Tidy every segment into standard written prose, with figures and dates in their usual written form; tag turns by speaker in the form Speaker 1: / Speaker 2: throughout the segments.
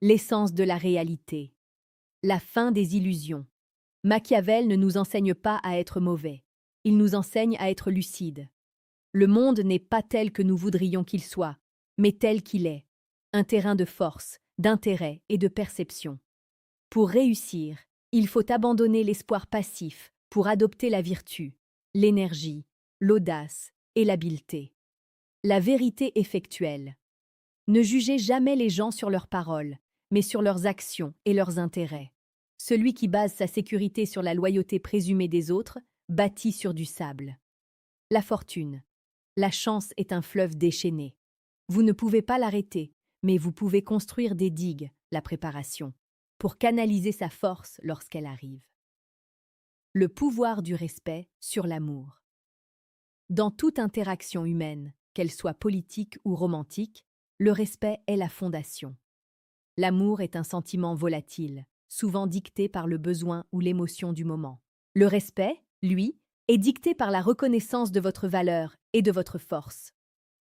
Speaker 1: L'essence de la réalité. La fin des illusions. Machiavel ne nous enseigne pas à être mauvais. Il nous enseigne à être lucide. Le monde n'est pas tel que nous voudrions qu'il soit, mais tel qu'il est. Un terrain de force, d'intérêt et de perception. Pour réussir, il faut abandonner l'espoir passif pour adopter la vertu, l'énergie, l'audace et l'habileté. La vérité effectuelle. Ne jugez jamais les gens sur leurs paroles, mais sur leurs actions et leurs intérêts. Celui qui base sa sécurité sur la loyauté présumée des autres bâtit sur du sable. La fortune. La chance est un fleuve déchaîné. Vous ne pouvez pas l'arrêter, mais vous pouvez construire des digues, la préparation, pour canaliser sa force lorsqu'elle arrive. Le pouvoir du respect sur l'amour. Dans toute interaction humaine, qu'elle soit politique ou romantique, le respect est la fondation. L'amour est un sentiment volatile, souvent dicté par le besoin ou l'émotion du moment. Le respect, lui, est dicté par la reconnaissance de votre valeur et de votre force.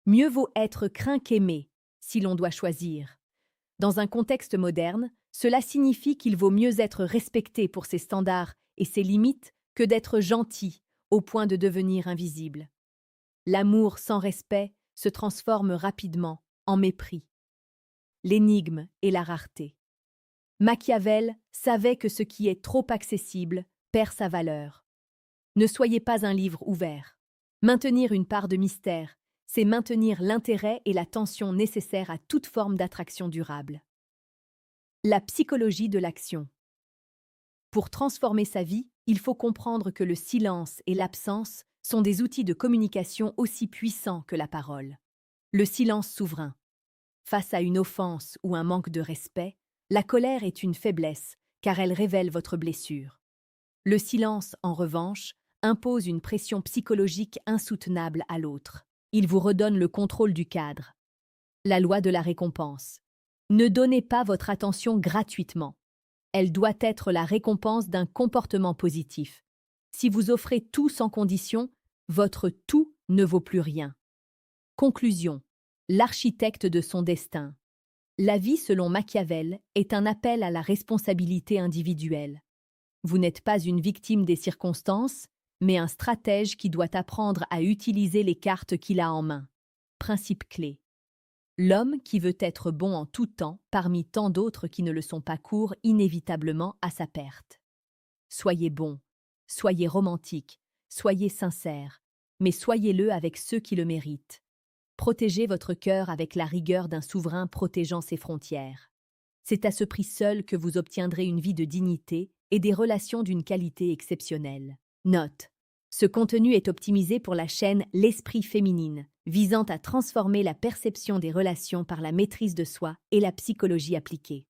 Speaker 1: Mieux vaut être craint qu'aimé, si l'on doit choisir. Dans un contexte moderne, cela signifie qu'il vaut mieux être respecté pour ses standards et ses limites que d'être gentil au point de devenir invisible. L'amour sans respect se transforme rapidement en mépris. L'énigme et la rareté. Machiavel savait que ce qui est trop accessible perd sa valeur. Ne soyez pas un livre ouvert. Maintenir une part de mystère, c'est maintenir l'intérêt et la tension nécessaires à toute forme d'attraction durable. La psychologie de l'action. Pour transformer sa vie, il faut comprendre que le silence et l'absence sont des outils de communication aussi puissants que la parole. Le silence souverain. Face à une offense ou un manque de respect, la colère est une faiblesse, car elle révèle votre blessure. Le silence, en revanche, impose une pression psychologique insoutenable à l'autre. Il vous redonne le contrôle du cadre. La loi de la récompense. Ne donnez pas votre attention gratuitement. Elle doit être la récompense d'un comportement positif. Si vous offrez tout sans condition, votre tout ne vaut plus rien. Conclusion. L'architecte de son destin. La vie, selon Machiavel, est un appel à la responsabilité individuelle. Vous n'êtes pas une victime des circonstances, mais un stratège qui doit apprendre à utiliser les cartes qu'il a en main. Principe clé. L'homme qui veut être bon en tout temps, parmi tant d'autres qui ne le sont pas, court inévitablement à sa perte. Soyez bon, soyez romantique, soyez sincère, mais soyez-le avec ceux qui le méritent. Protégez votre cœur avec la rigueur d'un souverain protégeant ses frontières. C'est à ce prix seul que vous obtiendrez une vie de dignité et des relations d'une qualité exceptionnelle. Note. Ce contenu est optimisé pour la chaîne L'Esprit féminine, visant à transformer la perception des relations par la maîtrise de soi et la psychologie appliquée.